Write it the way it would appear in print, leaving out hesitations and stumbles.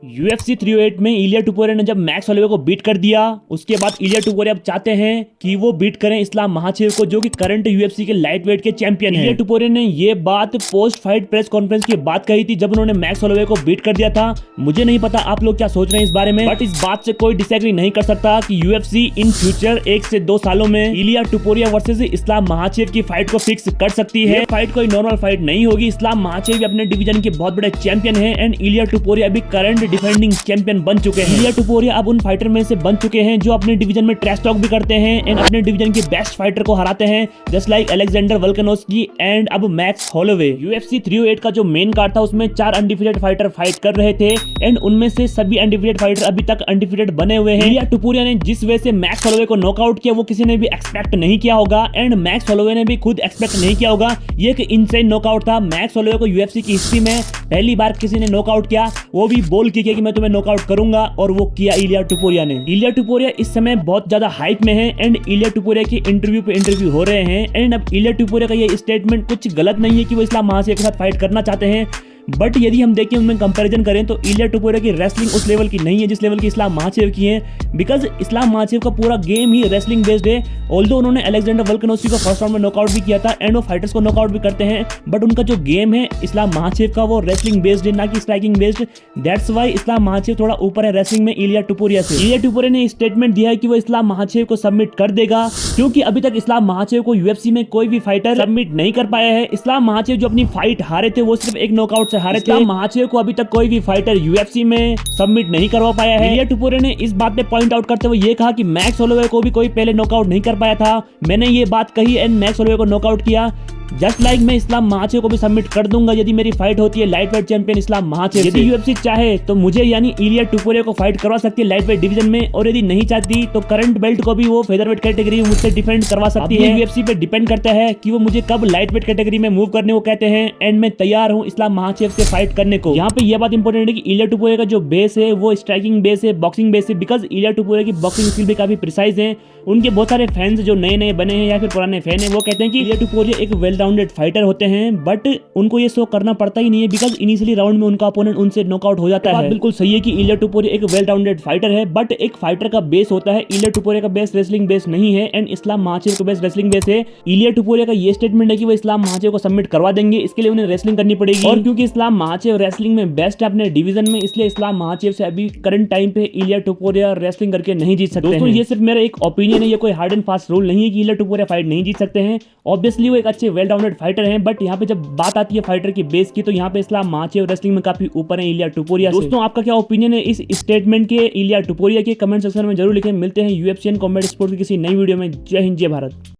UFC 308 में इलिया टुपुरिया ने जब मैक्स होलोवे को बीट कर दिया, उसके बाद इलिया टुपुरिया अब चाहते हैं कि वो बीट करें इस्लाम महाचेव को, जो कि करंट UFC के लाइट वेट के चैंपियन हैं। इलिया टुपुरिया ने ये बात पोस्ट फाइट प्रेस कॉन्फ्रेंस की बात कही थी जब उन्होंने मैक्स होलोवे को बीट कर दिया था। मुझे नहीं पता आप लोग क्या सोच रहे हैं इस बारे में, बट इस बात से कोई डिसएग्री नहीं कर सकता कि UFC इन फ्यूचर 1 से 2 सालों में इलिया टुपुरिया वर्सेस इस्लाम महाचेव की फाइट को फिक्स कर सकती है। फाइट कोई नॉर्मल फाइट नहीं होगी। इस्लाम महाचेव अपने डिवीजन के बहुत बड़े चैंपियन है एंड इलिया टुपुरिया अभी करंट डिफेंडिंग चैंपियन बन चुके हैं। इलिया टुपुरिया अब उन फाइटर में से बन चुके हैं जो अपने डिवीजन में ट्रैश टॉक भी करते हैं एंड अपने डिवीजन के बेस्ट फाइटर को हराते हैं, just like Alexander Volkanovski and अब मैक्स होलोवे। UFC 308 का जो मेन कार्ड था उसमें 4 अनडिफिटेड फाइटर फाइट कर रहे थे एंड उनमें से सभी अनडिफिटेड फाइटर अभी तक अनडिफिटेड बने हुए हैं। इलिया टुपुरिया ने जिस वे से मैक्स होलोवे को नॉकआउट किया वो किसी ने भी एक्सपेक्ट नहीं किया होगा एंड मैक्स होलोवे ने भी खुद एक्सपेक्ट नहीं किया होगा। ये एक इनसेन नॉकआउट था। मैक्स होलोवे को UFC की हिस्ट्री में पहली बार किसी ने नॉकआउट किया, वो भी बोल के कि मैं तुम्हें नॉकआउट करूंगा, और वो किया इलिया टुपुरिया ने। इलिया टुपुरिया इस समय बहुत ज्यादा हाइप में है एंड इलिया टुपुरिया की इंटरव्यू पे इंटरव्यू हो रहे हैं एंड अब इलिया टुपुरिया का ये स्टेटमेंट कुछ गलत नहीं है कि वो इस्लाम महाचेव के साथ फाइट करना चाहते हैं, बट यदि हम देखें उनमें कंपैरिजन करें तो इलिया टुपुरिया की रेसलिंग उस लेवल की नहीं है जिस लेवल की इस्लाम महाचेव की है, बिकॉज इस्लाम महाचेव का पूरा गेम ही रेसलिंग बेस्ड है। ऑल्दो उन्होंने अलेक्जेंडर वोल्कानोव्स्की को फर्स्ट राउंड में नॉकआउट भी किया था एंड वो फाइटर्स को नॉकआउट भी करते हैं, बट उनका जो गेम है इस्लाम महाचेव का वो रेसलिंग बेस्ड है, ना कि स्ट्राइकिंग बेस्ड। दैट्स वाई इस्लाम महाचेव थोड़ा ऊपर है रेसलिंग में इलिया टुपुरिया से। इलिया टुपुरिया ने स्टेटमेंट दिया है कि वो इस्लाम महाचेव को सबमिट कर देगा, क्योंकि अभी तक इस्लाम महाचेव को UFC में कोई भी फाइटर सबमिट नहीं कर पाया है। इस्लाम महाचेव जो अपनी फाइट हारे थे वो सिर्फ एक नॉकआउट से हारे थे। महाचेव को अभी तक कोई भी फाइटर UFC में सबमिट नहीं करवा पाया है। इलिया टुपुरिया ने इस बात पे पॉइंट आउट करते हुए ये कहा कि मैक्स होलोवे को भी कोई पहले नॉकआउट नहीं कर पाया था, मैंने ये बात कही एंड मैक्स होलोवे को नॉकआउट किया, जस्ट लाइक मैं इस्लाम महाचेव को भी सबमिट कर दूंगा यदि मेरी फाइट होती है लाइट वेट चैंपियन इस्लाम महाचेव। यदि UFC चाहे तो मुझे यानी इलिया टुपुरिया को फाइट करवा सकती है लाइट वेट डिवीजन में, और यदि नहीं चाहती तो करंट बेल्ट को भी वो फेदरवेट कैटेगरी में मुझसे डिफेंड करवा सकती है। UFC पे डिपेंड करता है कि वो मुझे कब लाइट वेट कैटेगरी में मूव करने को कहते हैं एंड मैं तैयार हूँ इस्लाम महाचेव से फाइट करने को। यहाँ पे यह बात इंपॉर्टेंट है कि इलिया टुपुरिया का जो बेस है वो स्ट्राइकिंग बेस है, बॉक्सिंग बेस है, बिकॉज इलिया टुपुरिया की बॉक्सिंग स्किल भी काफी प्रिसाइज है। उनके बहुत सारे फैंस जो नए नए बने हैं या फिर पुराने फैन है वो कहते हैं कि इलिया टुपुरिया एक वेल राउंडेड फाइटर होते हैं, बट उनको ये शो करना पड़ता ही नहीं है बिकॉज इनिशियली राउंड में उनका अपोनेंट उनसे नॉकआउट हो जाता है। बिल्कुल सही है कि इलिया टुपुरिया एक वेल राउंडेड फाइटर है, बट एक फाइटर का बेस होता है। इलिया टुपुरिया का बेस रेसलिंग बेस नहीं है एंड इस्लाम महाचेव का बेस रेसलिंग बेस है। इलिया टुपुरिया का ये स्टेटमेंट है कि वो इस्लाम महाचेव को सबमिट करवा देंगे, इसके लिए उन्हें रेसलिंग करनी पड़ेगी, और क्योंकि इस्लाम महाचेव रेसलिंग में बेस्ट है अपने डिवीजन में, इसलिए इस्लाम महाचेव से अभी करंट टाइम पे इलिया टुपुरिया रेसलिंग करके नहीं जीत सकते। दोस्तों ये सिर्फ मेरा एक ओपिनियन है, ये कोई हार्ड एंड फास्ट रूल नहीं है कि इलिया टुपुरिया फाइट नहीं जीत सकते हैं। ऑब्वियसली वो एक अच्छे वेल राउंडेड फाइटर हैं, बट यहाँ पे जब बात आती है फाइटर की बेस की तो यहाँ पे इस्लाम महाचेव रेसलिंग में काफी ऊपर है इलिया टुपुरिया से। दोस्तों आपका क्या ओपिनियन है इस स्टेटमेंट के इलिया टुपुरिया के, कमेंट सेक्शन में जरूर लिखें। मिलते हैं UFC एंड कॉम्बैट स्पोर्ट्स की किसी नई वीडियो में। जय हिंद जय भारत।